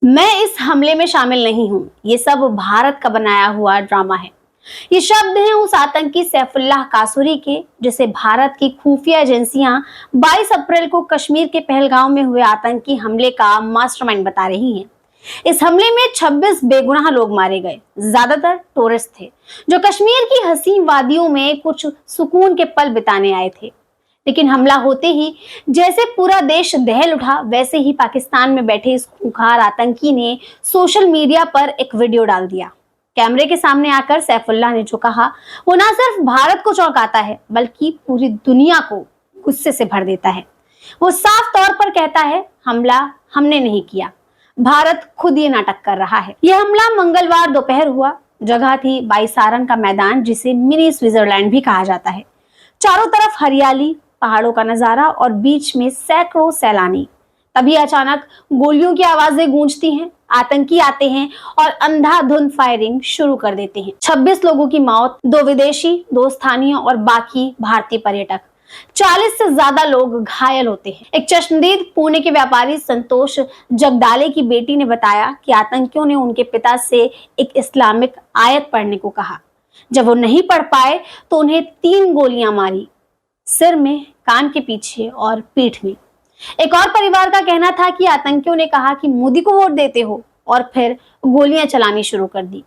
मैं इस हमले में शामिल नहीं हूं। ये सब भारत का बनाया हुआ ड्रामा है। ये शब्द हैं उस आतंकी सैफुल्लाह कासुरी के, जिसे भारत की खुफिया एजेंसियां 22 अप्रैल को कश्मीर के पहलगांव में हुए आतंकी हमले का मास्टरमाइंड बता रही हैं। इस हमले में 26 बेगुनाह लोग मारे गए, ज्यादातर टूरिस्ट थे जो कश्मीर की हसीन वादियों में कुछ सुकून के पल बिताने आए थे। लेकिन हमला होते ही जैसे पूरा देश दहल उठा, वैसे ही पाकिस्तान में बैठे इस खूंखार आतंकी ने सोशल मीडिया पर एक वीडियो डाल दिया। कैमरे के सामने आकर सैफुल्लाह ने जो कहा वो ना सिर्फ भारत को चौंकाता है बल्कि पूरी दुनिया को गुस्से से भर देता है। वो साफ तौर पर कहता है, हमला हमने नहीं किया, भारत खुद ये नाटक कर रहा है। यह हमला मंगलवार दोपहर हुआ। जगह थी बाईसारन का मैदान, जिसे मिनी स्विट्जरलैंड भी कहा जाता है। चारों तरफ हरियाली, पहाड़ों का नजारा और बीच में सैकड़ों सैलानी। तभी अचानक गोलियों की आवाजें गूंजती हैं, आतंकी आते हैं और अंधाधुंध फायरिंग शुरू कर देते हैं। 26 लोगों की मौत, 2 विदेशी, 2 स्थानीय और बाकी भारतीय पर्यटक। 40 से ज्यादा लोग घायल होते हैं। एक चश्मदीद पुणे के व्यापारी संतोष जगदाले की बेटी ने बताया कि आतंकियों ने उनके पिता से एक इस्लामिक आयत पढ़ने को कहा। जब वो नहीं पढ़ पाए तो उन्हें 3 गोलियां मारी, सिर में, कान के पीछे और पीठ में। एक और परिवार का कहना था कि आतंकियों ने कहा कि मोदी को वोट देते हो और फिर गोलियां चलानी शुरू कर दी।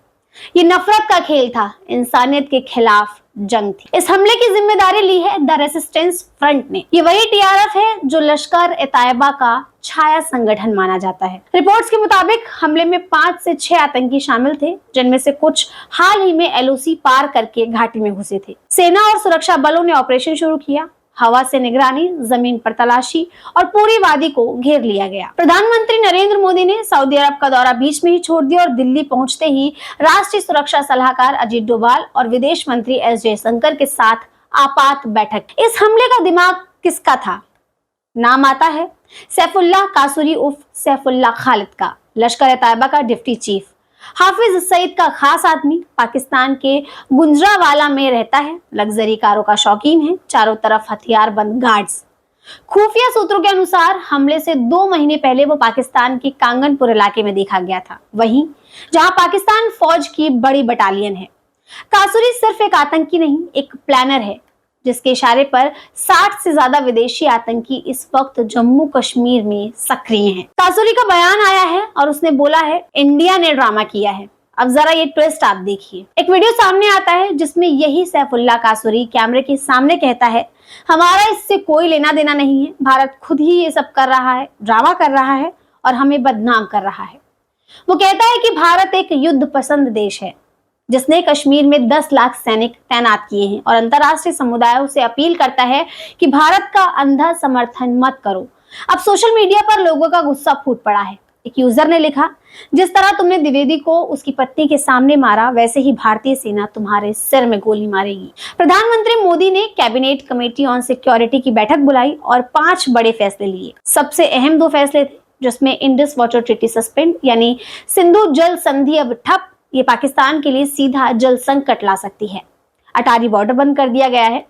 ये नफरत का खेल था, इंसानियत के खिलाफ जंग थी। इस हमले की जिम्मेदारी ली है द रेसिस्टेंस फ्रंट ने। ये वही टीआरएफ है जो लश्कर ए तैयबा का छाया संगठन माना जाता है। रिपोर्ट्स के मुताबिक हमले में 5 से 6 आतंकी शामिल थे, जिनमें से कुछ हाल ही में एलओसी पार करके घाटी में घुसे थे। सेना और सुरक्षा बलों ने ऑपरेशन शुरू किया। हवा से निगरानी, जमीन पर तलाशी और पूरी वादी को घेर लिया गया। प्रधानमंत्री नरेंद्र मोदी ने सऊदी अरब का दौरा बीच में ही छोड़ दिया और दिल्ली पहुंचते ही राष्ट्रीय सुरक्षा सलाहकार अजीत डोभाल और विदेश मंत्री एस जयशंकर के साथ आपात बैठक। इस हमले का दिमाग किसका था? नाम आता है सैफुल्लाह कासुरी उर्फ सैफुल्लाह खालिद का, लश्कर ए तैयबा का डिप्टी चीफ। हाफिज सईद का खास आदमी, पाकिस्तान के गुंजरावाला में रहता है, लग्जरी कारों का शौकीन है, चारों तरफ हथियार बंद गार्ड्स। खुफिया सूत्रों के अनुसार हमले से 2 महीने पहले वो पाकिस्तान के कांगनपुर इलाके में देखा गया था, वहीं जहां पाकिस्तान फौज की बड़ी बटालियन है। कासुरी सिर्फ एक आतंकी नहीं, एक प्लानर है, जिसके इशारे पर 60 से ज्यादा विदेशी आतंकी इस वक्त जम्मू कश्मीर में सक्रिय हैं। कासुरी का बयान आया है और उसने बोला है, इंडिया ने ड्रामा किया है। अब जरा ये ट्विस्ट आप देखिए। एक वीडियो सामने आता है जिसमें यही सैफुल्लाह कासुरी कैमरे के सामने कहता है, हमारा इससे कोई लेना देना नहीं है, भारत खुद ही ये सब कर रहा है, ड्रामा कर रहा है और हमें बदनाम कर रहा है। वो कहता है कि भारत एक युद्ध पसंद देश है जिसने कश्मीर में 10 लाख सैनिक तैनात किए हैं और अंतर्राष्ट्रीय समुदाय से अपील करता है कि भारत का अंधा समर्थन मत करो। अब सोशल मीडिया पर लोगों का गुस्सा फूट पड़ा है। एक यूजर ने लिखा, जिस तरह तुमने द्विवेदी को उसकी पत्नी के सामने मारा, वैसे ही भारतीय सेना तुम्हारे सिर में गोली मारेगी। प्रधानमंत्री मोदी ने कैबिनेट कमेटी ऑन सिक्योरिटी की बैठक बुलाई और 5 बड़े फैसले लिए। सबसे अहम 2 फैसले थे, जिसमें इंडस वाटर ट्रीटी सस्पेंड यानी सिंधु जल संधि अब ठप, ये पाकिस्तान के लिए सीधा जल संकट ला सकती है। अटारी बॉर्डर बंद कर दिया गया है।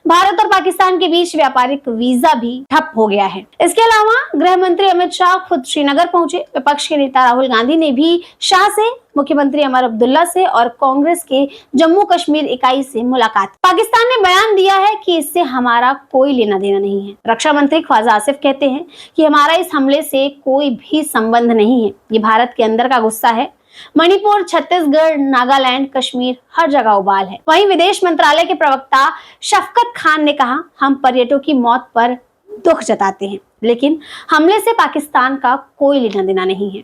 भारत और पाकिस्तान के बीच व्यापारिक वीजा भी ठप हो गया है। इसके अलावा गृह मंत्री अमित शाह खुद श्रीनगर पहुंचे। विपक्ष के नेता राहुल गांधी ने भी शाह से, मुख्यमंत्री अमर अब्दुल्ला से और कांग्रेस के जम्मू कश्मीर इकाई से मुलाकात। पाकिस्तान ने बयान दिया है कि इससे हमारा कोई लेना देना नहीं है। रक्षा मंत्री ख्वाजा आसिफ कहते हैं कि हमारा इस हमले से कोई भी संबंध नहीं है, ये भारत के अंदर का गुस्सा है। मणिपुर, छत्तीसगढ़, नागालैंड, कश्मीर, हर जगह उबाल है। वहीं विदेश मंत्रालय के प्रवक्ता शफकत खान ने कहा, हम पर्यटकों की मौत पर दुख जताते हैं, लेकिन हमले से पाकिस्तान का कोई लेना देना नहीं है।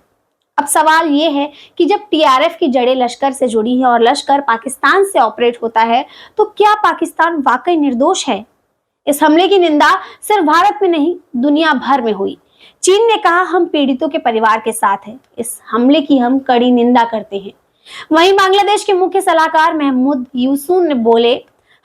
अब सवाल ये है कि जब टीआरएफ की जड़ें लश्कर से जुड़ी है और लश्कर पाकिस्तान से ऑपरेट होता है, तो क्या पाकिस्तान वाकई निर्दोष है? इस हमले की निंदा सिर्फ भारत में नहीं, दुनिया भर में हुई। चीन ने कहा, हम पीड़ितों के परिवार के साथ हैं, इस हमले की हम कड़ी निंदा करते हैं। वहीं बांग्लादेश के मुख्य सलाहकार महमूद यूसुफ ने बोले,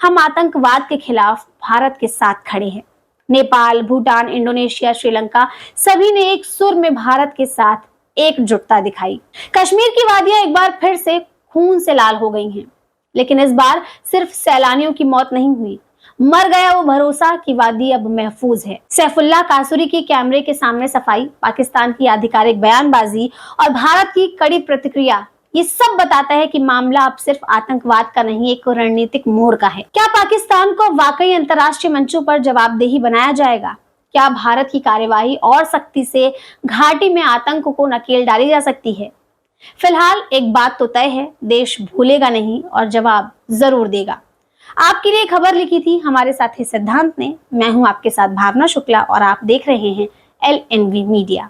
हम आतंकवाद के खिलाफ भारत के साथ खड़े हैं। नेपाल, भूटान, इंडोनेशिया, श्रीलंका सभी ने एक सुर में भारत के साथ एकजुटता दिखाई। कश्मीर की वादियां एक बार फिर से खून से लाल हो गई हैं, लेकिन इस बार सिर्फ सैलानियों की मौत नहीं हुई, मर गया वो भरोसा कि वादी अब महफूज है। सैफुल्लाह कासुरी की कैमरे के सामने सफाई, पाकिस्तान की आधिकारिक बयानबाजी और भारत की कड़ी प्रतिक्रिया, ये सब बताता है कि मामला अब सिर्फ आतंकवाद का नहीं, एक रणनीतिक मोड़ का है। क्या पाकिस्तान को वाकई अंतर्राष्ट्रीय मंचों पर जवाबदेही बनाया जाएगा? क्या भारत की कार्यवाही और सख्ती से घाटी में आतंक को नकेल डाली जा सकती है? फिलहाल एक बात तो तय है, देश भूलेगा नहीं और जवाब जरूर देगा। आपके लिए खबर लिखी थी हमारे साथी सिद्धांत ने। मैं हूं आपके साथ भावना शुक्ला और आप देख रहे हैं LNV मीडिया।